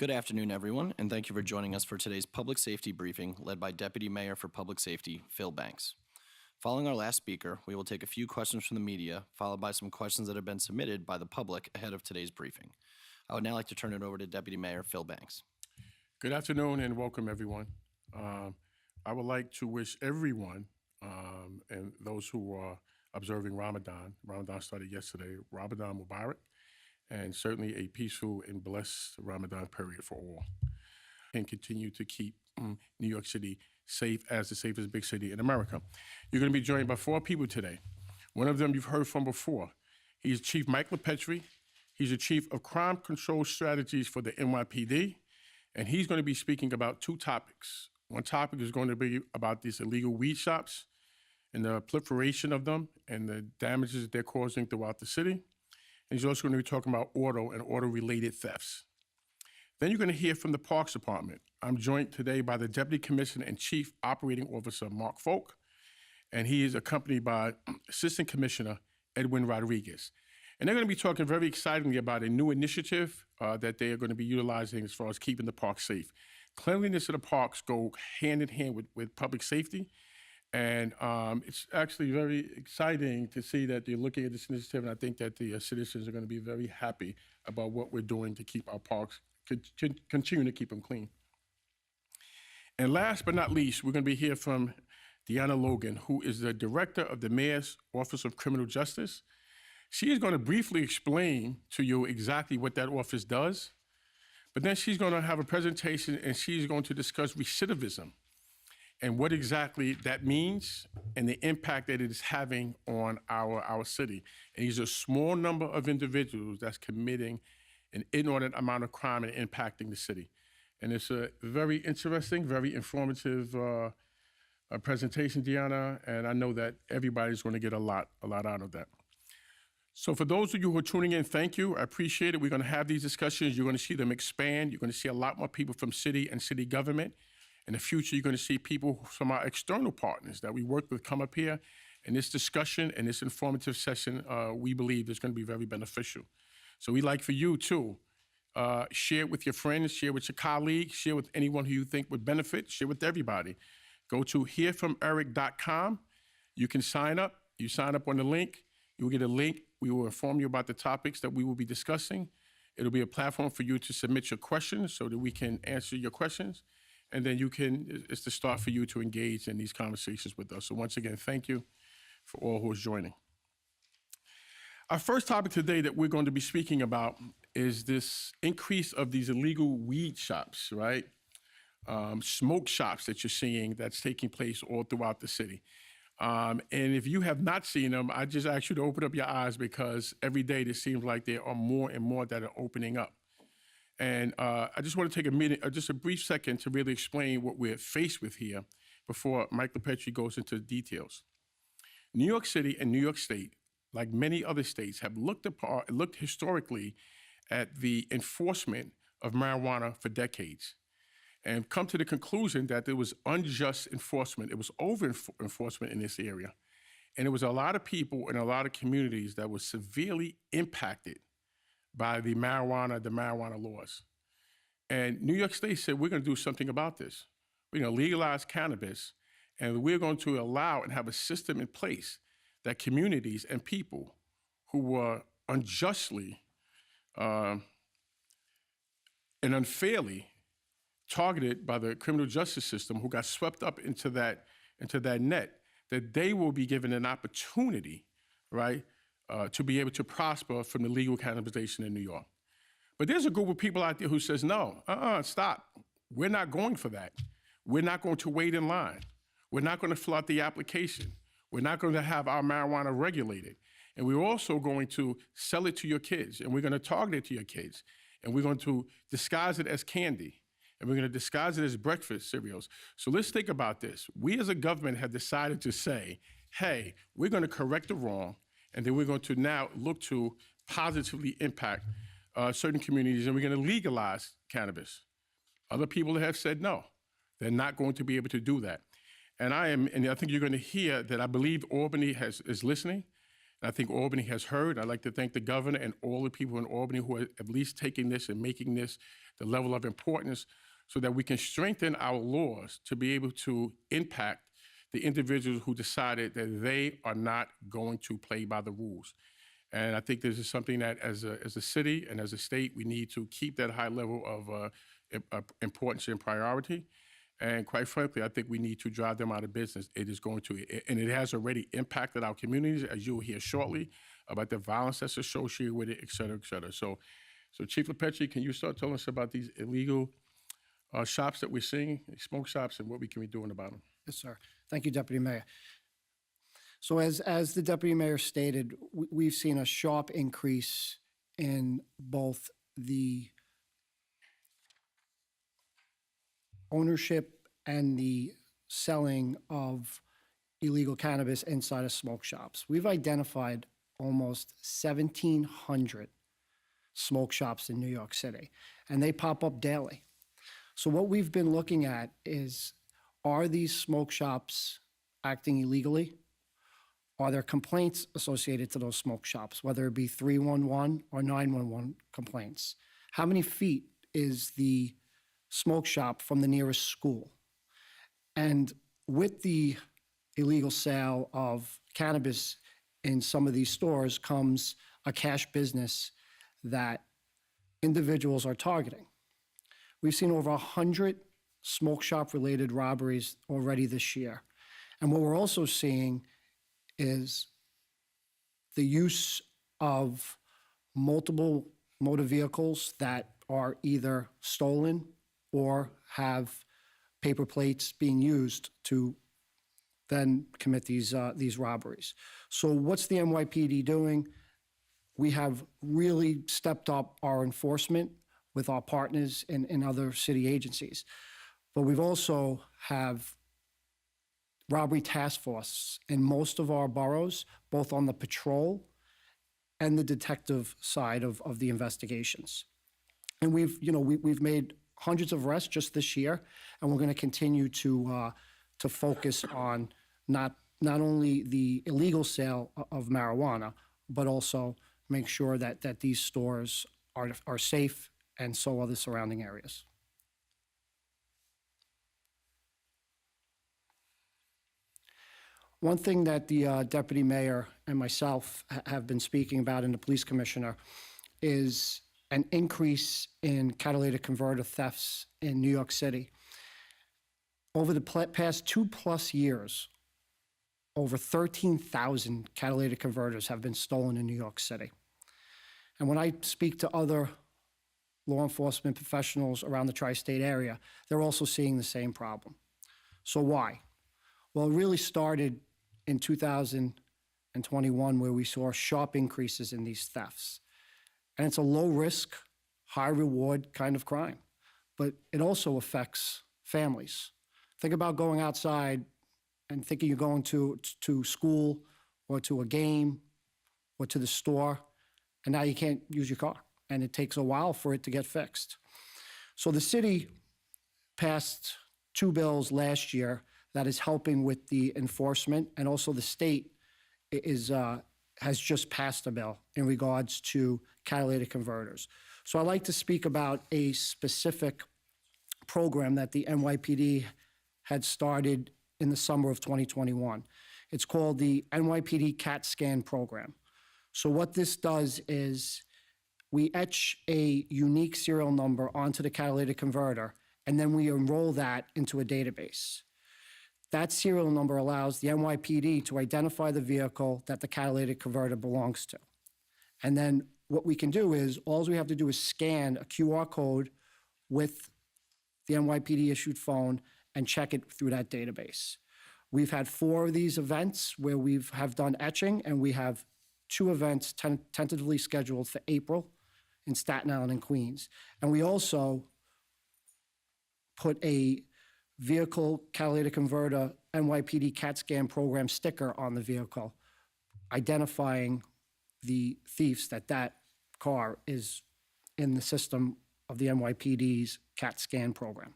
Good afternoon, everyone, and thank you for joining us for today's public safety briefing led by Deputy Mayor for Public Safety, Phil Banks. Following our last speaker, we will take a few questions from the media, followed by some questions that have been submitted by the public ahead of today's briefing. I would now like to turn it over to Deputy Mayor Phil Banks. Good afternoon and welcome, everyone. I would like to wish everyone and those who are observing Ramadan started yesterday, Ramadan Mubarak, and certainly a peaceful and blessed Ramadan period for all. And continue to keep New York City safe as the safest big city in America. You're going to be joined by four people today. One of them you've heard from before. He's Chief Mike LaPetri. He's the Chief of Crime Control Strategies for the NYPD, and he's going to be speaking about two topics. One topic is going to be about these illegal weed shops and the proliferation of them and the damages they're causing throughout the city. And he's also going to be talking about auto and auto-related thefts. Then you're going to hear from the Parks Department. I'm joined today by the Deputy Commissioner and Chief Operating Officer, Mark Folk, and he is accompanied by Assistant Commissioner Edwin Rodriguez. And they're going to be talking very excitingly about a new initiative that they are going to be utilizing as far as keeping the parks safe. Cleanliness of the parks go hand in hand with public safety. And it's actually very exciting to see that they're looking at this initiative, and I think that the citizens are going to be very happy about what we're doing to keep our parks, continue to keep them clean. And last but not least, we're going to be here from Deanna Logan, who is the Director of the Mayor's Office of Criminal Justice. She is going to briefly explain to you exactly what that office does, but then she's going to have a presentation and she's going to discuss recidivism and what exactly that means and the impact that it is having on our city. And these are a small number of individuals that's committing an inordinate amount of crime and impacting the city. And it's a very interesting, very informative presentation, Deanna, and I know that everybody's going to get a lot out of that. So for those of you who are tuning in, thank you. I appreciate it. We're going to have these discussions. You're going to see them expand. You're going to see a lot more people from city and city government. In the future, you're going to see people from our external partners that we work with come up here. And this discussion and this informative session, we believe is going to be very beneficial. So we'd like for you to share it with your friends, share with your colleagues, share with anyone who you think would benefit, share with everybody. Go to hearfromeric.com. You can sign up. You sign up on the link. You will get a link. We will inform you about the topics that we will be discussing. It'll be a platform for you to submit your questions so that we can answer your questions. And then it's the start for you to engage in these conversations with us. So once again, thank you for all who is joining. Our first topic today that we're going to be speaking about is this increase of these illegal weed shops, right? Smoke shops that you're seeing that's taking place all throughout the city. And if you have not seen them, I just ask you to open up your eyes because every day it seems like there are more and more that are opening up. And I just want to take a minute, just a brief second to really explain what we're faced with here before Mike LaPetri goes into the details. New York City and New York State, like many other states, have looked historically at the enforcement of marijuana for decades and come to the conclusion that there was unjust enforcement. It was over-enforcement in this area. And there was a lot of people in a lot of communities that were severely impacted by the marijuana laws. And New York State said, we're going to do something about this. We're going to legalize cannabis, and we're going to allow and have a system in place that communities and people who were unjustly and unfairly targeted by the criminal justice system, who got swept up into that net, that they will be given an opportunity, right, to be able to prosper from the legal cannabisation in New York. But there's a group of people out there who says, no, stop. We're not going for that. We're not going to wait in line. We're not going to fill out the application. We're not going to have our marijuana regulated. And we're also going to sell it to your kids, and we're going to target it to your kids, and we're going to disguise it as candy, and we're going to disguise it as breakfast cereals. So let's think about this. We as a government have decided to say, hey, we're going to correct the wrong, and then we're going to now look to positively impact certain communities, and we're going to legalize cannabis. Other people have said no. They're not going to be able to do that. And I think you're going to hear that I believe Albany is listening. And I think Albany has heard. I'd like to thank the governor and all the people in Albany who are at least taking this and making this the level of importance so that we can strengthen our laws to be able to impact the individuals who decided that they are not going to play by the rules. And I think this is something that as a city and as a state, we need to keep that high level of importance and priority. And quite frankly, I think we need to drive them out of business. It is going to, and it has already impacted our communities, as you will hear shortly, about the violence that's associated with it, et cetera, et cetera. So Chief LaPetri, can you start telling us about these illegal shops that we're seeing, smoke shops, and what we can be doing about them? Yes, sir. Thank you, Deputy Mayor. So as the Deputy Mayor stated, we've seen a sharp increase in both the ownership and the selling of illegal cannabis inside of smoke shops. We've identified almost 1,700 smoke shops in New York City, and they pop up daily. So what we've been looking at is, are these smoke shops acting illegally? Are there complaints associated to those smoke shops, whether it be 311 or 911 complaints? How many feet is the smoke shop from the nearest school? And with the illegal sale of cannabis in some of these stores comes a cash business that individuals are targeting. We've seen over 100 smoke shop related robberies already this year. And what we're also seeing is the use of multiple motor vehicles that are either stolen or have paper plates being used to then commit these robberies. So what's the NYPD doing? We have really stepped up our enforcement with our partners in other city agencies. But we've also have robbery task force in most of our boroughs, both on the patrol and the detective side of the investigations. And we've made hundreds of arrests just this year, and we're going to continue to focus on not only the illegal sale of marijuana, but also make sure that these stores are safe, and so are the surrounding areas. One thing that the Deputy Mayor and myself have been speaking about, and the Police Commissioner, is an increase in catalytic converter thefts in New York City. Over the past 2+ years, over 13,000 catalytic converters have been stolen in New York City. And when I speak to other law enforcement professionals around the tri-state area, they're also seeing the same problem. So why? Well, it really started in 2021, where we saw sharp increases in these thefts. And it's a low risk, high reward kind of crime. But it also affects families. Think about going outside and thinking you're going to school or to a game or to the store, and now you can't use your car. And it takes a while for it to get fixed. So the city passed 2 bills last year that is helping with the enforcement, and also the state has just passed a bill in regards to catalytic converters. So I'd like to speak about a specific program that the NYPD had started in the summer of 2021. It's called the NYPD CAT Scan program. So what this does is we etch a unique serial number onto the catalytic converter, and then we enroll that into a database. That serial number allows the NYPD to identify the vehicle that the catalytic converter belongs to. And then what we can do is, all we have to do is scan a QR code with the NYPD issued phone and check it through that database. We've had 4 of these events where we have done etching, and we have 2 events tentatively scheduled for April in Staten Island and Queens. And we also put a vehicle catalytic converter NYPD CAT scan program sticker on the vehicle, identifying the thieves that car is in the system of the NYPD's CAT scan program.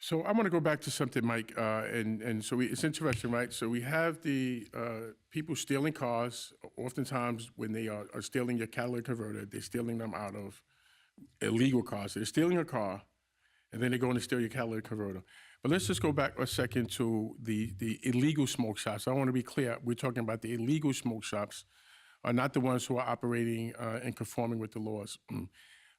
So I want to go back to something, Mike, and so it's interesting, right? So we have the people stealing cars. Oftentimes, when they are stealing your catalytic converter, they're stealing them out of illegal cars. So they're stealing a car, and then they're going to steal your catalytic converter. But let's just go back a second to the illegal smoke shops. I want to be clear. We're talking about the illegal smoke shops, not the ones who are operating and conforming with the laws.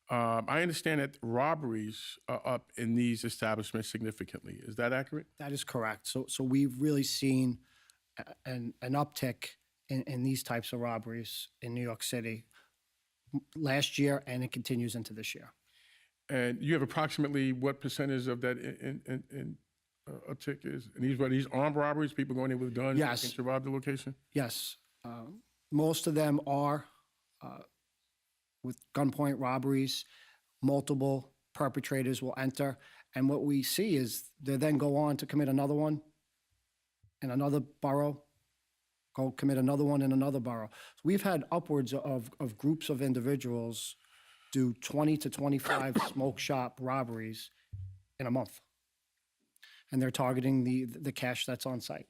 I understand that robberies are up in these establishments significantly. Is that accurate? That is correct. So we've really seen an uptick in these types of robberies in New York City last year, and it continues into this year. And you have approximately what percentage of that uptick is? And these armed robberies, people going in with guns Yes. looking to rob the location? Yes, most of them are with gunpoint robberies. Multiple perpetrators will enter, and what we see is they then go on to commit another one in another borough, go commit another one in another borough. So we've had upwards of groups of individuals do 20 to 25 smoke shop robberies in a month, and they're targeting the cash that's on site.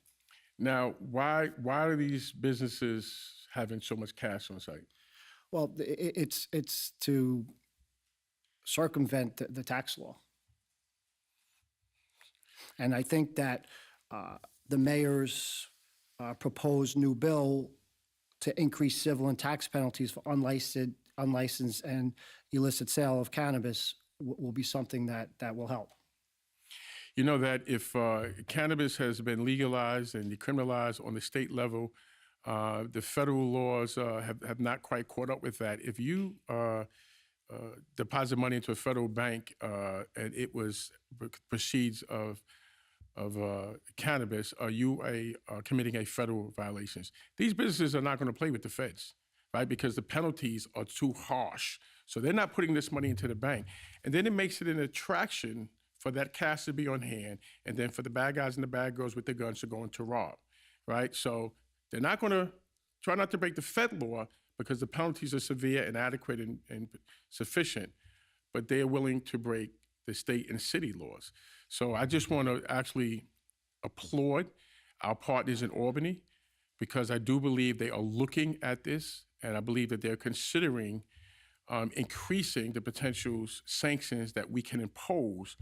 Now, why are these businesses having so much cash on site? Well, it's to circumvent the tax law. And I think that the mayor's proposed new bill to increase civil and tax penalties for unlicensed and illicit sale of cannabis will be something that will help. You know that if cannabis has been legalized and decriminalized on the state level, the federal laws have not quite caught up with that. If you deposit money into a federal bank and it was proceeds of cannabis, you are committing a federal violations. These businesses are not going to play with the feds, right? Because the penalties are too harsh. So they're not putting this money into the bank. And then it makes it an attraction for that cash to be on hand, and then for the bad guys and the bad girls with the guns to go into rob, right? So they're not going to try not to break the Fed law because the penalties are severe and adequate and sufficient, but they're willing to break the state and city laws. So I just want to actually applaud our partners in Albany because I do believe they are looking at this, and I believe that they're considering increasing the potential sanctions that we can impose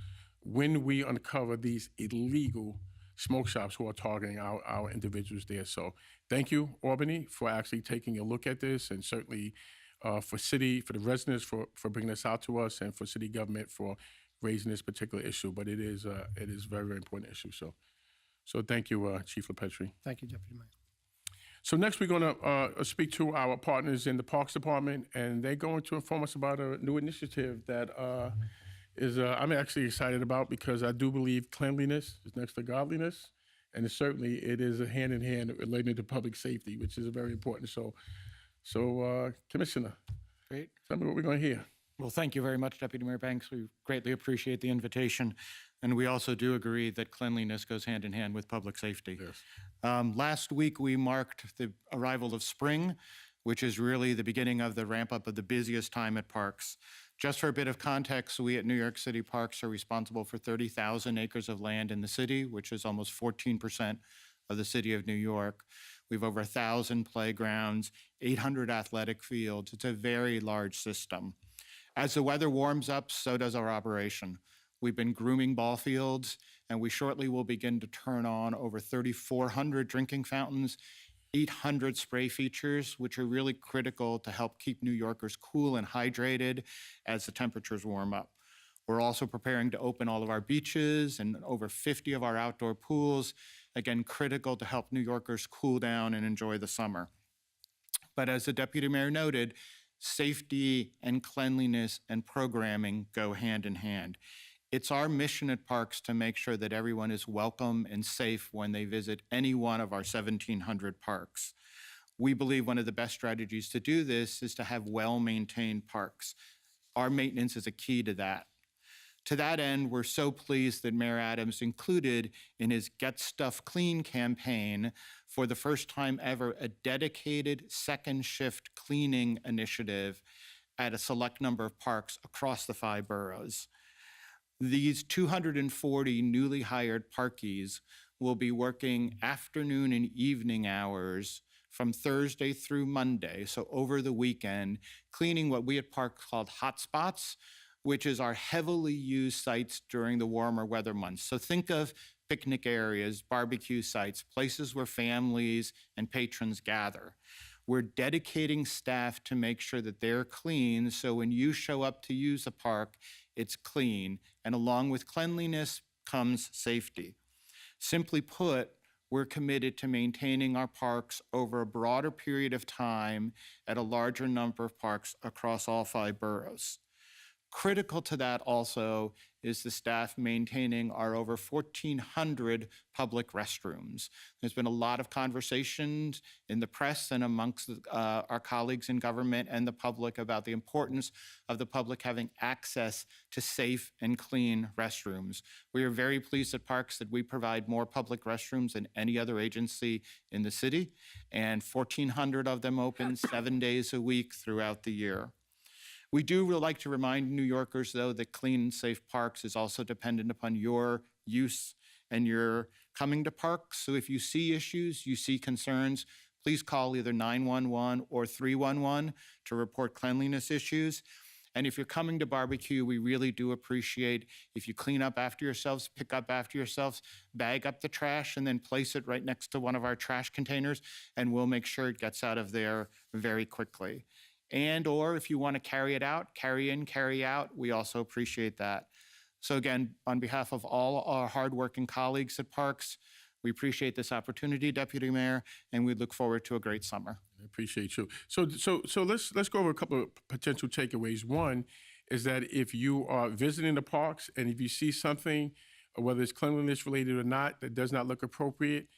when we uncover these illegal smoke shops who are targeting our individuals there. So thank you, Albany, for actually taking a look at this, and certainly for the residents for bringing this out to us, and for city government for raising this particular issue. But it is a very, very important issue. So thank you, Chief LaPetrie. Thank you, Deputy Mayor. So next we're going to speak to our partners in the Parks Department, and they're going to inform us about a new initiative that I'm actually excited about, because I do believe cleanliness is next to godliness, and it is a hand-in-hand related to public safety, which is very important. So Commissioner, Great. tell me what we're going to hear. Well, thank you very much, Deputy Mayor Banks. We greatly appreciate the invitation. And we also do agree that cleanliness goes hand in hand with public safety. Yes. Last week, we marked the arrival of spring, which is really the beginning of the ramp up of the busiest time at parks. Just for a bit of context, we at New York City Parks are responsible for 30,000 acres of land in the city, which is almost 14% of the city of New York. We have over 1,000 playgrounds, 800 athletic fields. It's a very large system. As the weather warms up, so does our operation. We've been grooming ball fields, and we shortly will begin to turn on over 3,400 drinking fountains, 800 spray features, which are really critical to help keep New Yorkers cool and hydrated as the temperatures warm up. We're also preparing to open all of our beaches and over 50 of our outdoor pools, again, critical to help New Yorkers cool down and enjoy the summer. But as the Deputy Mayor noted, safety and cleanliness and programming go hand in hand. It's our mission at Parks to make sure that everyone is welcome and safe when they visit any one of our 1,700 parks. We believe one of the best strategies to do this is to have well-maintained parks. Our maintenance is a key to that. To that end, we're so pleased that Mayor Adams included in his Get Stuff Clean campaign, for the first time ever, a dedicated second shift cleaning initiative at a select number of parks across the 5 boroughs. These 240 newly hired parkies will be working afternoon and evening hours from Thursday through Monday, so over the weekend, cleaning what we at Parks called hotspots, which is our heavily used sites during the warmer weather months. So think of picnic areas, barbecue sites, places where families and patrons gather. We're dedicating staff to make sure that they're clean, so when you show up to use a park, it's clean. And along with cleanliness comes safety. Simply put, we're committed to maintaining our parks over a broader period of time at a larger number of parks across all 5 boroughs. Critical to that also is the staff maintaining our over 1,400 public restrooms. There's been a lot of conversations in the press and amongst our colleagues in government and the public about the importance of the public having access to safe and clean restrooms. We are very pleased at Parks that we provide more public restrooms than any other agency in the city, and 1,400 of them open 7 days a week throughout the year. We do like to remind New Yorkers, though, that clean and safe parks is also dependent upon your use and your coming to parks. So if you see issues, you see concerns, please call either 911 or 311 to report cleanliness issues. And if you're coming to barbecue, we really do appreciate if you clean up after yourselves, pick up after yourselves, bag up the trash, and then place it right next to one of our trash containers, and we'll make sure it gets out of there very quickly. And or if you want to carry it out, carry in, carry out, we also appreciate that. So again, on behalf of all our hardworking colleagues at Parks, we appreciate this opportunity, Deputy Mayor, and we look forward to a great summer. I appreciate you. So let's go over a couple of potential takeaways. One is that if you are visiting the parks and if you see something, whether it's cleanliness related or not, that does not look appropriate,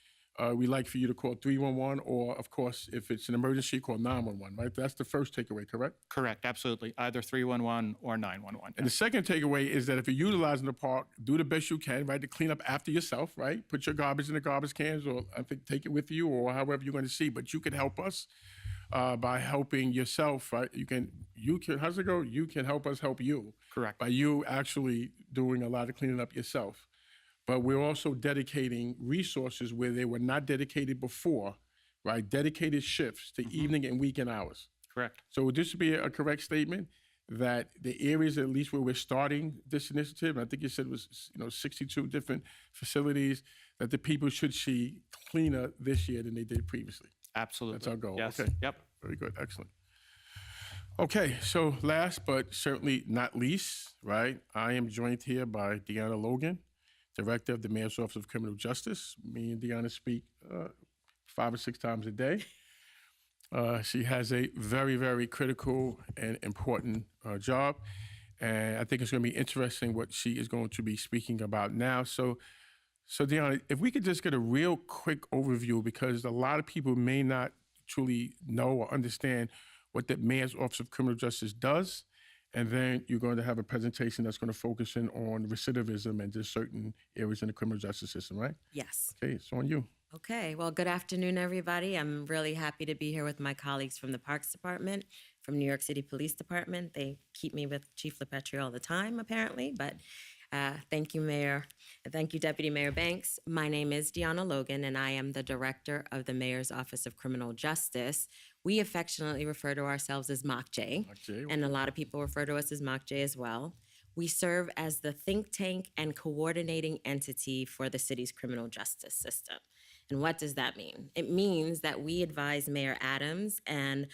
we'd like for you to call 311, or of course, if it's an emergency, call 911, right? That's the first takeaway, correct? Correct, absolutely. Either 311 or 911. And the second takeaway is that if you're utilizing the park, do the best you can, right, to clean up after yourself, right? Put your garbage in the garbage cans, or I think take it with you, or however you're going to see. But you can help us by helping yourself, right? You can. How's it go? You can help us help you. Correct. By you actually doing a lot of cleaning up yourself. But we're also dedicating resources where they were not dedicated before, right? Dedicated shifts to evening and weekend hours. Correct. So would this be a correct statement that the areas at least where we're starting this initiative, and I think you said it was 62 different facilities, that the people should see cleaner this year than they did previously? Absolutely. That's our goal. Yes. Okay. Yep. Very good. Excellent. Okay, so last but certainly not least, right, I am joined here by Deanna Logan, Director of the Mayor's Office of Criminal Justice. Me and Deanna speak 5 or 6 times a day. She has a very, very critical and important job, and I think it's going to be interesting what she is going to be speaking about now. So Deanna, if we could just get a real quick overview, because a lot of people may not truly know or understand what the Mayor's Office of Criminal Justice does. And then you're going to have a presentation that's going to focus in on recidivism and just certain areas in the criminal justice system, right? Yes. Okay, it's on you. Okay. Well, good afternoon, everybody. I'm really happy to be here with my colleagues from the Parks Department, from New York City Police Department. They keep me with Chief LePetri all the time, apparently, but thank you, Mayor. Thank you, Deputy Mayor Banks. My name is Deanna Logan, and I am the Director of the Mayor's Office of Criminal Justice. We affectionately refer to ourselves as MOCJ, and a lot of people refer to us as MOCJ as well. We serve as the think tank and coordinating entity for the city's criminal justice system. And what does that mean? It means that we advise Mayor Adams and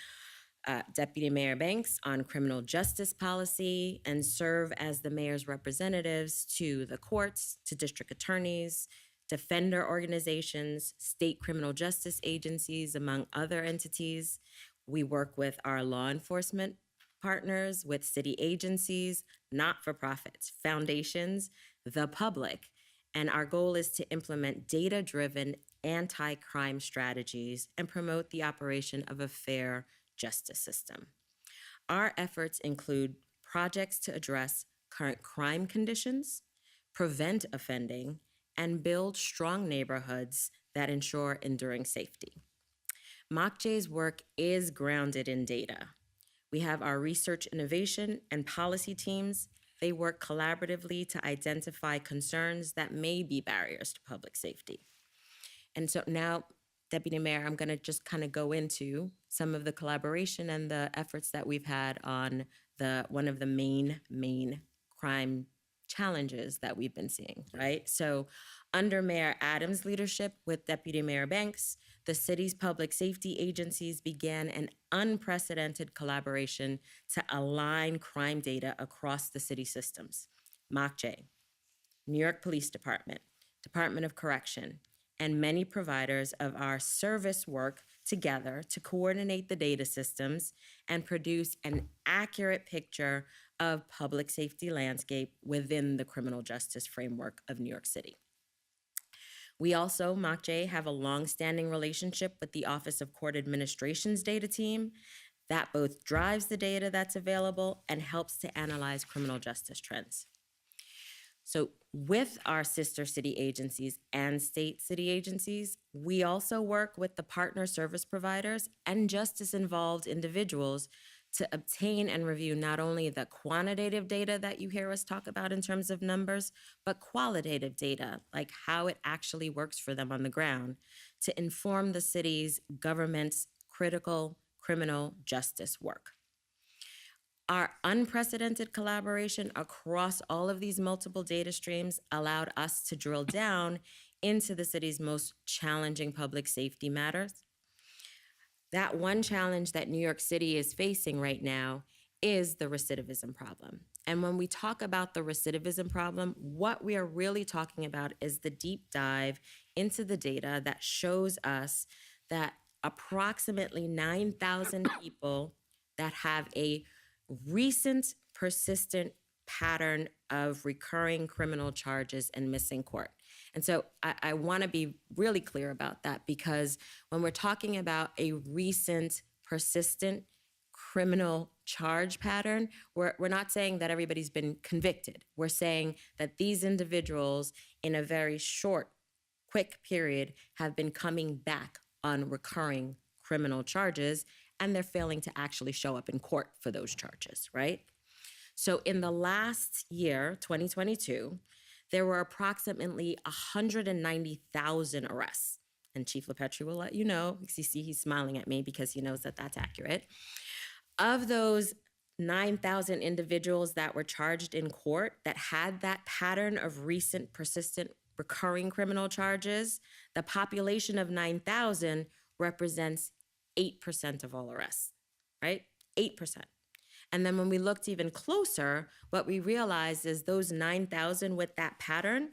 Deputy Mayor Banks on criminal justice policy and serve as the mayor's representatives to the courts, to district attorneys, defender organizations, state criminal justice agencies, among other entities. We work with our law enforcement partners, with city agencies, not-for-profits, foundations, the public. And our goal is to implement data-driven anti-crime strategies and promote the operation of a fair justice system. Our efforts include projects to address current crime conditions, prevent offending, and build strong neighborhoods that ensure enduring safety. MOCJ's work is grounded in data. We have our research, innovation, and policy teams they work collaboratively to identify concerns that may be barriers to public safety. And so now, Deputy Mayor, I'm going to just kind of go into some of the collaboration and the efforts that we've had on one of the main crime challenges that we've been seeing, right? So under Mayor Adams' leadership with Deputy Mayor Banks, the city's public safety agencies began an unprecedented collaboration to align crime data across the city systems. MOCJ, New York Police Department, Department of Correction, and many providers of our service work together to coordinate the data systems and produce an accurate picture of public safety landscape within the criminal justice framework of New York City. We also, MOCJ, have a longstanding relationship with the Office of Court Administration's data team that both drives the data that's available and helps to analyze criminal justice trends. So with our sister city agencies and state city agencies, we also work with the partner service providers and justice-involved individuals to obtain and review not only the quantitative data that you hear us talk about in terms of numbers, but qualitative data, like how it actually works for them on the ground, to inform the city's government's critical criminal justice work. Our unprecedented collaboration across all of these multiple data streams allowed us to drill down into the city's most challenging public safety matters. That one challenge that New York City is facing right now is the recidivism problem. And when we talk about the recidivism problem, what we are really talking about is the deep dive into the data that shows us that approximately 9,000 people that have a recent persistent pattern of recurring criminal charges and missing court. And so I want to be really clear about that, because when we're talking about a recent persistent criminal charge pattern, we're not saying that everybody's been convicted. We're saying that these individuals in a very short, quick period have been coming back on recurring criminal charges, and they're failing to actually show up in court for those charges, right? So in the last year, 2022, there were approximately 190,000 arrests. And Chief LaPetri will let you know, because you see he's smiling at me because he knows that that's accurate. Of those 9,000 individuals that were charged in court that had that pattern of recent, persistent, recurring criminal charges, the population of 9,000 represents 8% of all arrests, right? 8%. And then when we looked even closer, what we realized is those 9,000 with that pattern,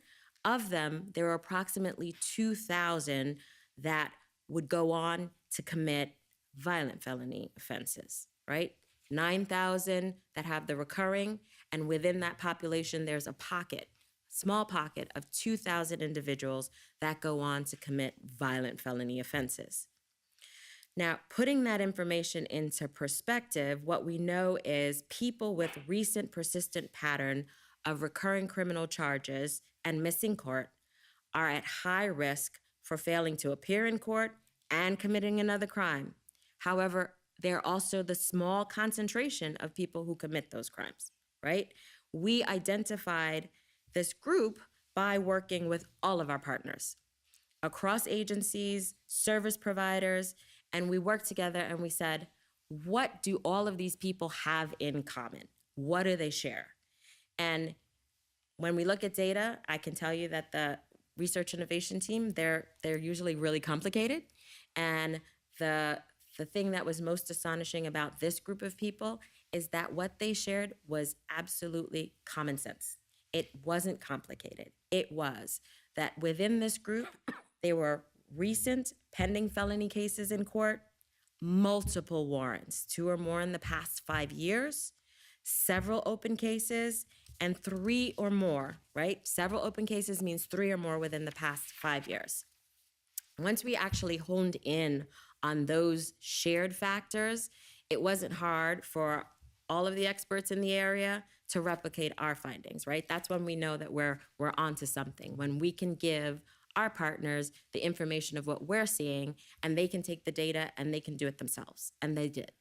of them, there were approximately 2,000 that would go on to commit violent felony offenses, right? 9,000 that have the recurring, and within that population, there's a pocket, small pocket of 2,000 individuals that go on to commit violent felony offenses. Now, putting that information into perspective, what we know is people with recent persistent pattern of recurring criminal charges and missing court are at high risk for failing to appear in court and committing another crime. However, they're also the small concentration of people who commit those crimes, right? We identified this group by working with all of our partners across agencies, service providers, and we worked together and we said, what do all of these people have in common? What do they share? And when we look at data, I can tell you that the research innovation team, they're usually really complicated. And the thing that was most astonishing about this group of people is that what they shared was absolutely common sense. It wasn't complicated. It was that within this group, there were recent pending felony cases in court, multiple warrants, 2 or more in the past 5 years, several open cases, and 3 or more, right? Several open cases means 3 or more within the past 5 years. Once we actually honed in on those shared factors, it wasn't hard for all of the experts in the area to replicate our findings, right? That's when we know that we're onto something, when we can give our partners the information of what we're seeing, and they can take the data and they can do it themselves. And they did.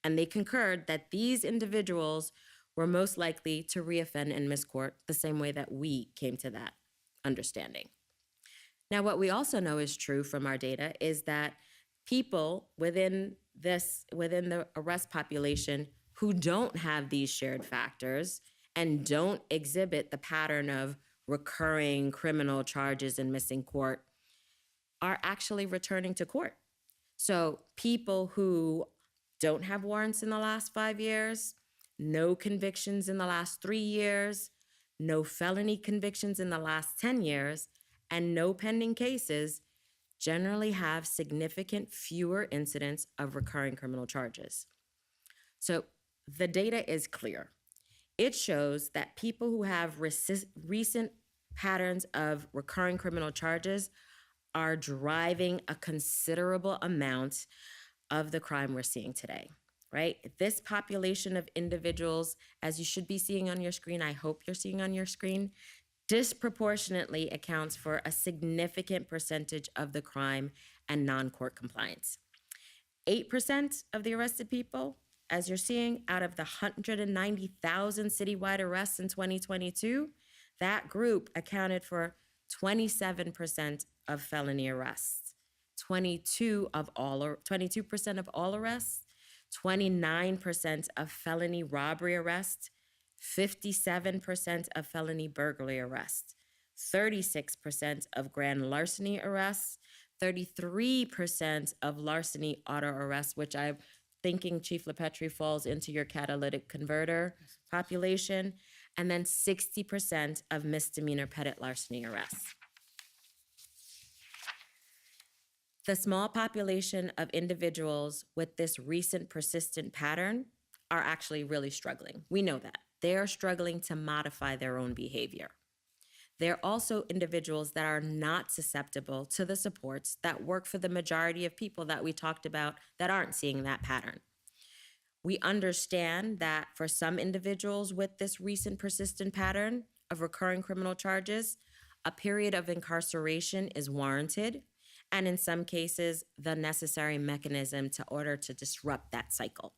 And they concurred that these individuals were most likely to reoffend and miss court the same way that we came to that understanding. Now, what we also know is true from our data is that people within the arrest population who don't have these shared factors and don't exhibit the pattern of recurring criminal charges and missing court are actually returning to court. So people who don't have warrants in the last 5 years, no convictions in the last 3 years, no felony convictions in the last 10 years, and no pending cases generally have significant fewer incidents of recurring criminal charges. So the data is clear. It shows that people who have recent patterns of recurring criminal charges are driving a considerable amount of the crime we're seeing today, right? This population of individuals, as you should be seeing on your screen, I hope you're seeing on your screen, disproportionately accounts for a significant percentage of the crime and non-court compliance. 8% of the arrested people, as you're seeing, out of the 190,000 citywide arrests in 2022, that group accounted for 27% of felony arrests, 22% of all arrests, 29% of felony robbery arrests, 57% of felony burglary arrests, 36% of grand larceny arrests, 33% of larceny auto arrests, which I'm thinking Chief LaPetri falls into your catalytic converter population, and then 60% of misdemeanor petit larceny arrests. The small population of individuals with this recent persistent pattern are actually really struggling. We know that. They're struggling to modify their own behavior. They're also individuals that are not susceptible to the supports that work for the majority of people that we talked about that aren't seeing that pattern. We understand that for some individuals with this recent persistent pattern of recurring criminal charges, a period of incarceration is warranted, and in some cases, the necessary mechanism to order to disrupt that cycle.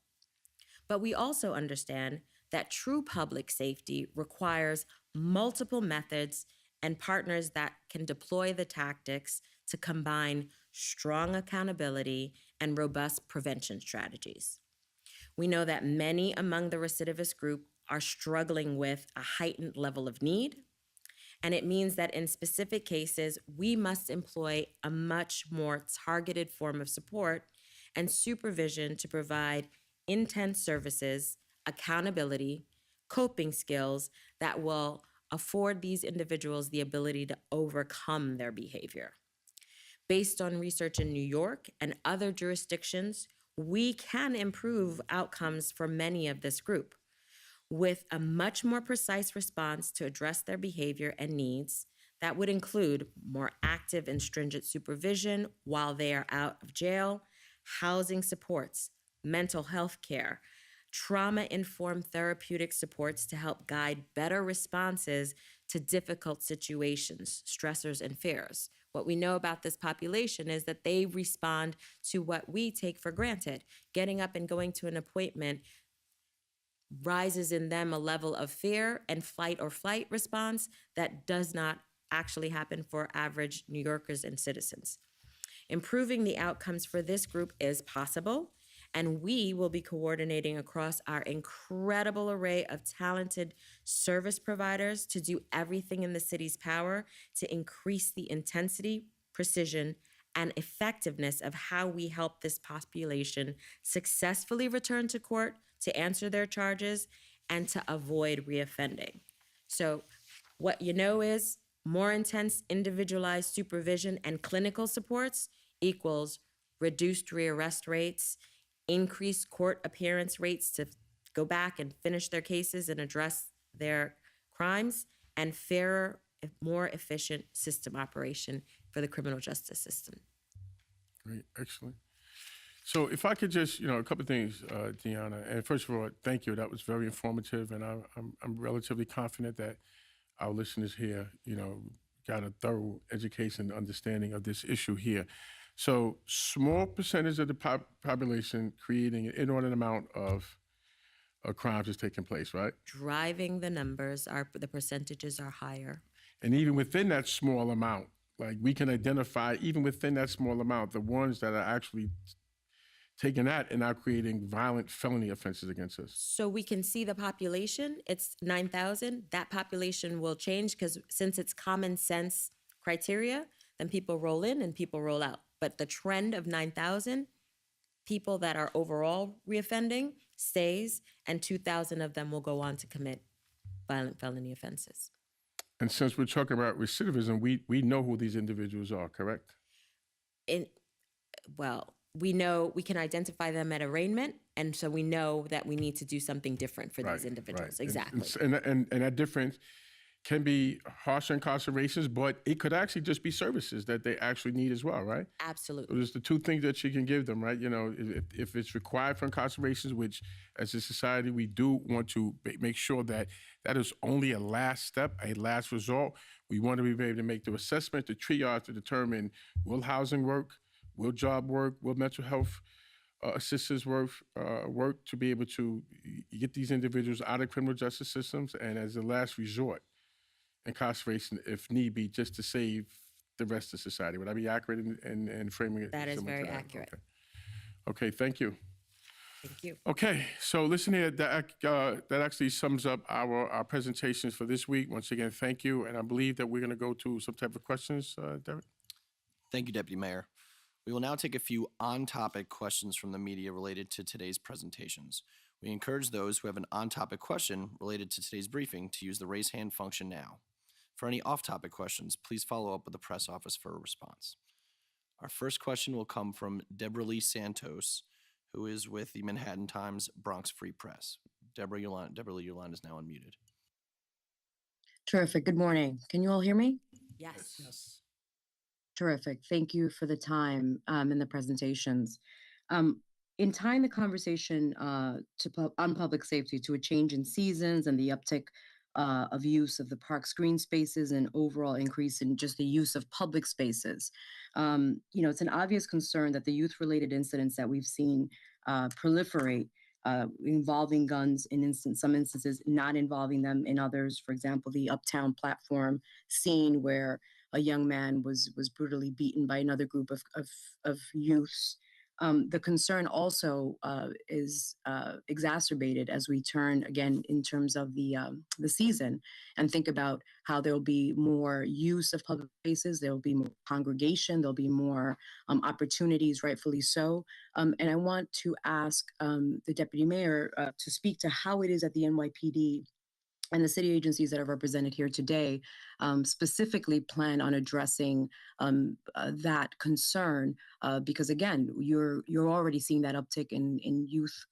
But we also understand that true public safety requires multiple methods and partners that can deploy the tactics to combine strong accountability and robust prevention strategies. We know that many among the recidivist group are struggling with a heightened level of need, and it means that in specific cases, we must employ a much more targeted form of support and supervision to provide intense services, accountability, coping skills that will afford these individuals the ability to overcome their behavior. Based on research in New York and other jurisdictions, we can improve outcomes for many of this group with a much more precise response to address their behavior and needs that would include more active and stringent supervision while they are out of jail, housing supports, mental health care, trauma-informed therapeutic supports to help guide better responses to difficult situations, stressors, and fears. What we know about this population is that they respond to what we take for granted. Getting up and going to an appointment rises in them a level of fear and fight or flight response that does not actually happen for average New Yorkers and citizens. Improving the outcomes for this group is possible, and we will be coordinating across our incredible array of talented service providers to do everything in the city's power to increase the intensity, precision, and effectiveness of how we help this population successfully return to court to answer their charges and to avoid reoffending. So what you know is more intense individualized supervision and clinical supports equals reduced rearrest rates, increased court appearance rates to go back and finish their cases and address their crimes, and fairer, more efficient system operation for the criminal justice system. Great, excellent. So if I could just, a couple of things, Deanna. And first of all, thank you. That was very informative, and I'm relatively confident that our listeners here, got a thorough education and understanding of this issue here. So small percentage of the population creating an inordinate amount of crimes is taking place, right? Driving the numbers are, the percentages are higher. And even within that small amount, like we can identify, even within that small amount, the ones that are actually taking that and now creating violent felony offenses against us. So we can see the population, it's 9,000. That population will change because since it's common sense criteria, then people roll in and people roll out. But the trend of 9,000 people that are overall reoffending stays, and 2,000 of them will go on to commit violent felony offenses. And since we're talking about recidivism, we know who these individuals are, correct? Well, we know we can identify them at arraignment, and so we know that we need to do something different for these individuals. Right. Exactly. And that difference can be harsher incarcerations, but it could actually just be services that they actually need as well, right? Absolutely. So there's the two things that you can give them, right? You know, if it's required for incarcerations, which as a society we do want to make sure that that is only a last step, a last result. We want to be able to make the assessment, the triage to determine will housing work, will job work, will mental health assistance work to be able to get these individuals out of criminal justice systems, and as a last resort, incarceration if need be, just to save the rest of society. Would I be accurate in framing it? That is similar to very that? accurate. Okay, thank you. Thank you. Okay, so listen here, that actually sums up our presentations for this week. Once again, thank you, and I believe that we're going to go to some type of questions, Derek. Thank you, Deputy Mayor. We will now take a few on-topic questions from the media related to today's presentations. We encourage those who have an on-topic question related to today's briefing to use the raise hand function now. For any off-topic questions, please follow up with the press office for a response. Our first question will come from Deborah Lee Santos, who is with the Manhattan Times Bronx Free Press. Deborah Lee, your line is now unmuted. Terrific. Good morning. Can you all hear me? Yes. Terrific. Thank you for the time and the presentations. In tying the conversation on public safety to a change in seasons and the uptick of use of the park's green spaces and overall increase in just the use of public spaces, it's an obvious concern that the youth-related incidents that we've seen proliferate involving guns in some instances, not involving them in others. For example, the Uptown platform scene where a young man was brutally beaten by another group of youths. The concern also is exacerbated as we turn again in terms of the season and think about how there will be more use of public spaces, there will be more congregation, there'll be more opportunities, rightfully so. And I want to ask the Deputy Mayor to speak to how it is at the NYPD and the city agencies that are represented here today specifically plan on addressing that concern, because again, you're already seeing that uptick in youth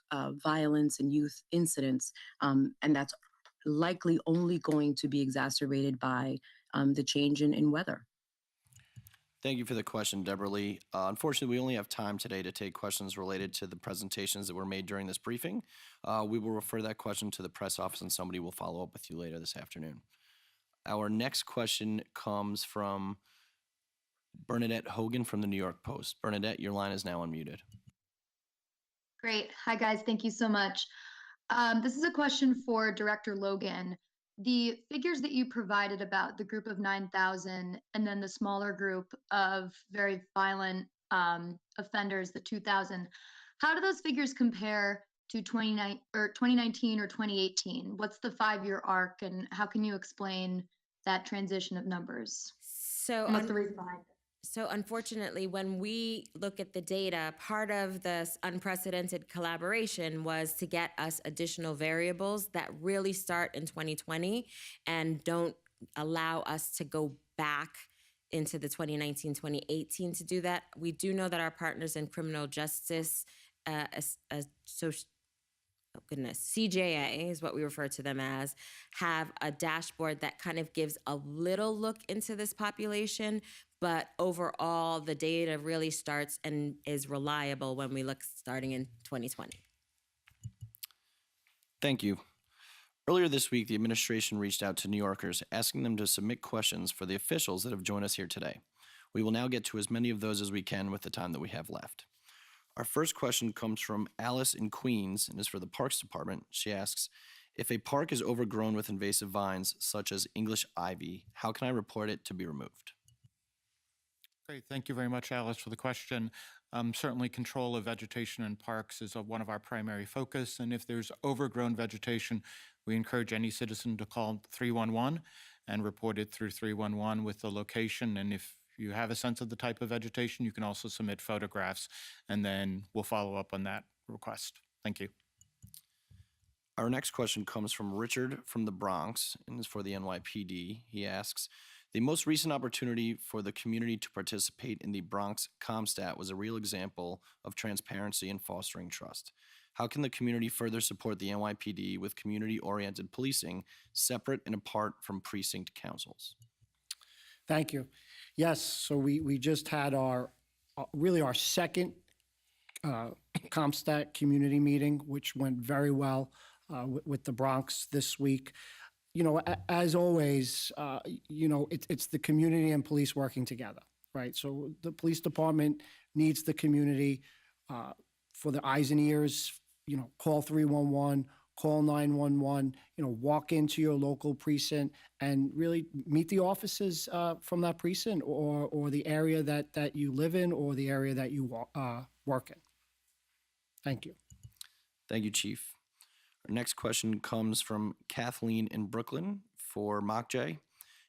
violence and youth incidents, and that's likely only going to be exacerbated by the change in weather. Thank you for the question, Deborah Lee. Unfortunately, we only have time today to take questions related to the presentations that were made during this briefing. We will refer that question to the press office and somebody will follow up with you later this afternoon. Our next question comes from Bernadette Hogan from the New York Post. Bernadette, your line is now unmuted. Great. Hi, guys. Thank you so much. This is a question for Director Logan. The figures that you provided about the group of 9,000 and then the smaller group of very violent offenders, the 2,000, how do those figures compare to 2019 or 2018? What's the 5-year arc, and how can you explain that transition of numbers? So, What's the reason behind it? So unfortunately, when we look at the data, part of this unprecedented collaboration was to get us additional variables that really start in 2020 and don't allow us to go back into the 2019, 2018 to do that. We do know that our partners in criminal justice, CJA is what we refer to them as, have a dashboard that kind of gives a little look into this population, but overall the data really starts and is reliable when we look starting in 2020. Thank you. Earlier this week, the administration reached out to New Yorkers, asking them to submit questions for the officials that have joined us here today. We will now get to as many of those as we can with the time that we have left. Our first question comes from Alice in Queens and is for the Parks Department. She asks, if a park is overgrown with invasive vines such as English ivy, how can I report it to be removed? Great. Thank you very much, Alice, for the question. Certainly, control of vegetation in parks is one of our primary focus. And if there's overgrown vegetation, we encourage any citizen to call 311 and report it through 311 with the location. And if you have a sense of the type of vegetation, you can also submit photographs, and then we'll follow up on that request. Thank you. Our next question comes from Richard from the Bronx and is for the NYPD. He asks, the most recent opportunity for the community to participate in the Bronx CompStat was a real example of transparency and fostering trust. How can the community further support the NYPD with community-oriented policing, separate and apart from precinct councils? Thank you. Yes, so we just had our, really our second CompStat community meeting, which went very well with the Bronx this week. You know, as always, you know, it's the community and police working together, right? So the police department needs the community for the eyes and ears, you know, call 311, call 911, you know, walk into your local precinct and really meet the officers from that precinct or the area that you live in or the area that you work in. Thank you. Thank you, Chief. Our next question comes from Kathleen in Brooklyn for MOCJ.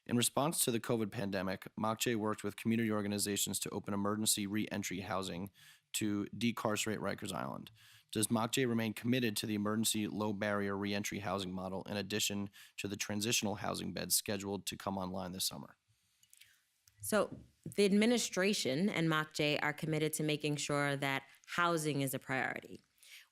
In response to the COVID pandemic, MOCJ worked with community organizations to open emergency re-entry housing to decarcerate Rikers Island. Does MOCJ remain committed to the emergency low-barrier re-entry housing model in addition to the transitional housing beds scheduled to come online this summer? So the administration and MOCJ are committed to making sure that housing is a priority.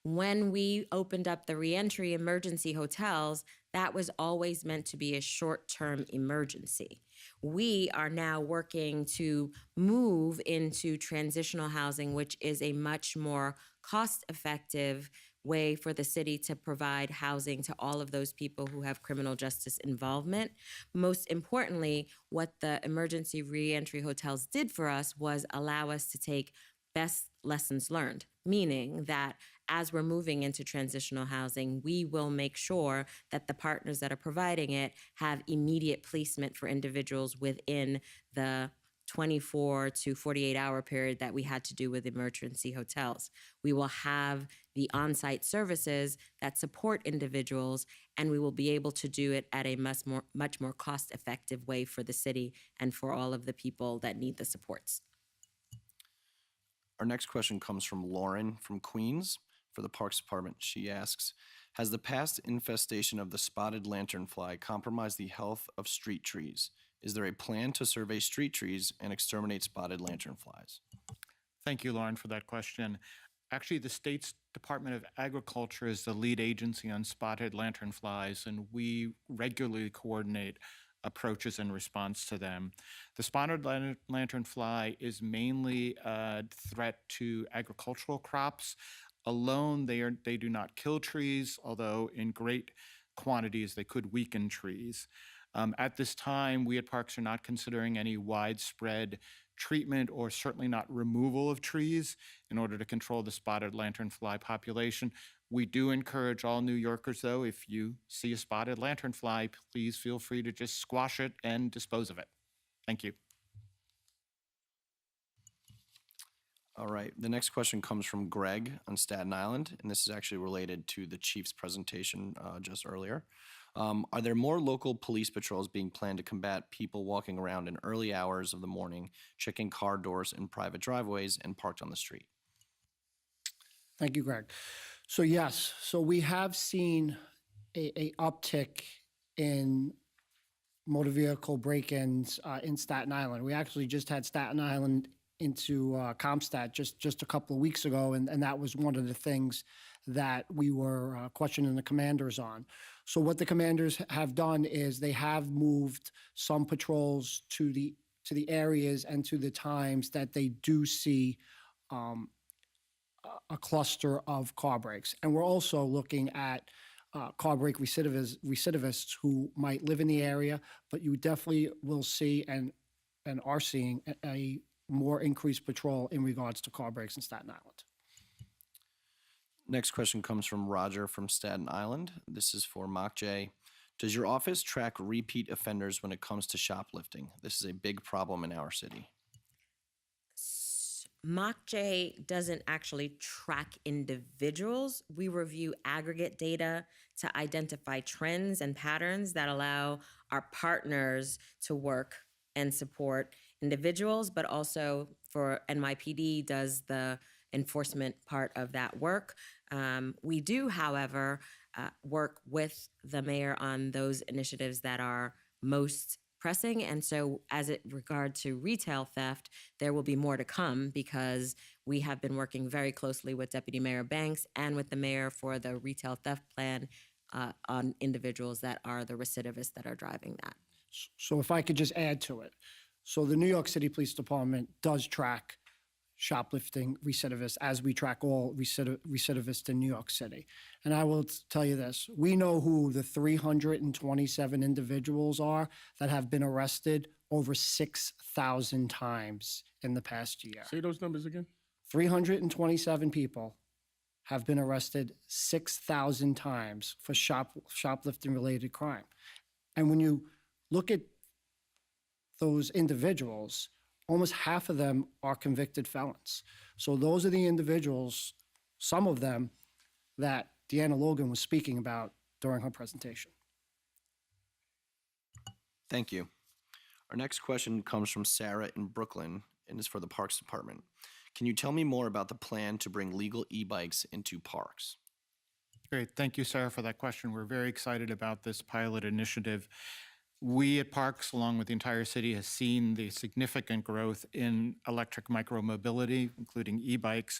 When we opened up the reentry emergency hotels, that was always meant to be a short-term emergency. We are now working to move into transitional housing, which is a much more cost-effective way for the city to provide housing to all of those people who have criminal justice involvement. Most importantly, what the emergency reentry hotels did for us was allow us to take best lessons learned, meaning that as we're moving into transitional housing, we will make sure that the partners that are providing it have immediate placement for individuals within the 24 to 48-hour period that we had to do with emergency hotels. We will have the on-site services that support individuals, and we will be able to do it at a much more cost-effective way for the city and for all of the people that need the supports. Our next question comes from Lauren from Queens for the Parks Department. She asks, has the past infestation of the spotted lanternfly compromised the health of street trees? Is there a plan to survey street trees and exterminate spotted lanternflies? Thank you, Lauren, for that question. Actually, the state's Department of Agriculture is the lead agency on spotted lanternflies, and we regularly coordinate approaches in response to them. The spotted lanternfly is mainly a threat to agricultural crops. Alone, they do not kill trees, although in great quantities they could weaken trees. At this time, we at Parks are not considering any widespread treatment or certainly not removal of trees in order to control the spotted lanternfly population. We do encourage all New Yorkers, though, if you see a spotted lanternfly, please feel free to just squash it and dispose of it. Thank you. All right, the next question comes from Greg on Staten Island, and this is actually related to the chief's presentation just earlier. Are there more local police patrols being planned to combat people walking around in early hours of the morning, checking car doors in private driveways and parked on the street? Thank you, Greg. So yes, so we have seen a uptick in motor vehicle break-ins in Staten Island. We actually just had Staten Island into CompStat just a couple of weeks ago, and that was one of the things that we were questioning the commanders on. So what the commanders have done is they have moved some patrols to the areas and to the times that they do see a cluster of car breaks. And we're also looking at car break recidivists who might live in the area, but you definitely will see and are seeing a more increased patrol in regards to car breaks in Staten Island. Next question comes from Roger from Staten Island. This is for Mock J. Does your office track repeat offenders when it comes to shoplifting? This is a big problem in our city. MockJ doesn't actually track individuals. We review aggregate data to identify trends and patterns that allow our partners to work and support individuals, but also for NYPD does the enforcement part of that work. We do, however, work with the mayor on those initiatives that are most pressing. And so as it regard to retail theft, there will be more to come because we have been working very closely with Deputy Mayor Banks and with the mayor for the retail theft plan on individuals that are the recidivists that are driving that. So if I could just add to it. So the New York City Police Department does track shoplifting recidivists as we track all recidivists in New York City. And I will tell you this, we know who the 327 individuals are that have been arrested over 6,000 times in the past year. Say those numbers again. 327 people have been arrested 6,000 times for shoplifting-related crime. And when you look at those individuals, almost half of them are convicted felons. So those are the individuals, some of them, that Deanna Logan was speaking about during her presentation. Thank you. Our next question comes from Sarah in Brooklyn and is for the Parks Department. Can you tell me more about the plan to bring legal e-bikes into parks? Great. Thank you, Sarah, for that question. We're very excited about this pilot initiative. We at Parks, along with the entire city, has seen the significant growth in electric micromobility, including e-bikes.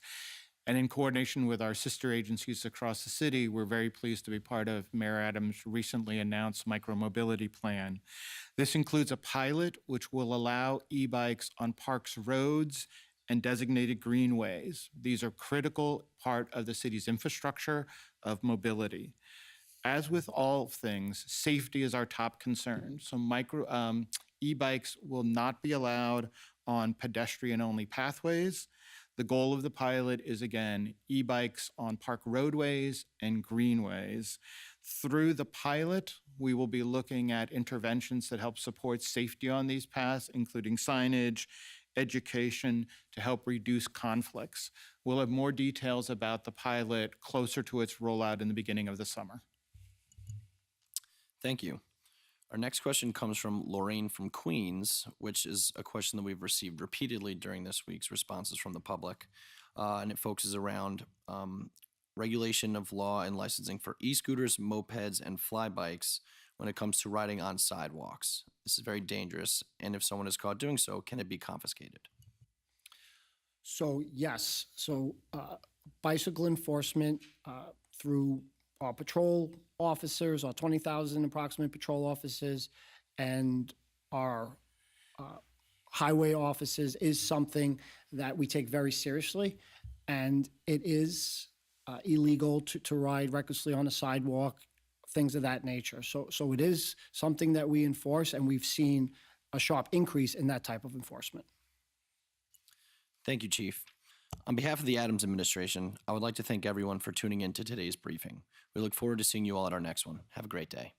And in coordination with our sister agencies across the city, we're very pleased to be part of Mayor Adams' recently announced micromobility plan. This includes a pilot which will allow e-bikes on Parks roads and designated greenways. These are critical part of the city's infrastructure of mobility. As with all things, safety is our top concern. So e-bikes will not be allowed on pedestrian-only pathways. The goal of the pilot is, again, e-bikes on park roadways and greenways. Through the pilot, we will be looking at interventions that help support safety on these paths, including signage, education, to help reduce conflicts. We'll have more details about the pilot closer to its rollout in the beginning of the summer. Thank you. Our next question comes from Lorraine from Queens, which is a question that we've received repeatedly during this week's responses from the public. And it focuses around regulation of law and licensing for e-scooters, mopeds, and fly bikes when it comes to riding on sidewalks. This is very dangerous, and if someone is caught doing so, can it be confiscated? So yes, bicycle enforcement through our patrol officers, our 20,000 approximate patrol officers, and our highway officers is something that we take very seriously. And it is illegal to ride recklessly on a sidewalk, things of that nature. So it is something that we enforce, and we've seen a sharp increase in that type of enforcement. Thank you, Chief. On behalf of the Adams administration, I would like to thank everyone for tuning in to today's briefing. We look forward to seeing you all at our next one. Have a great day.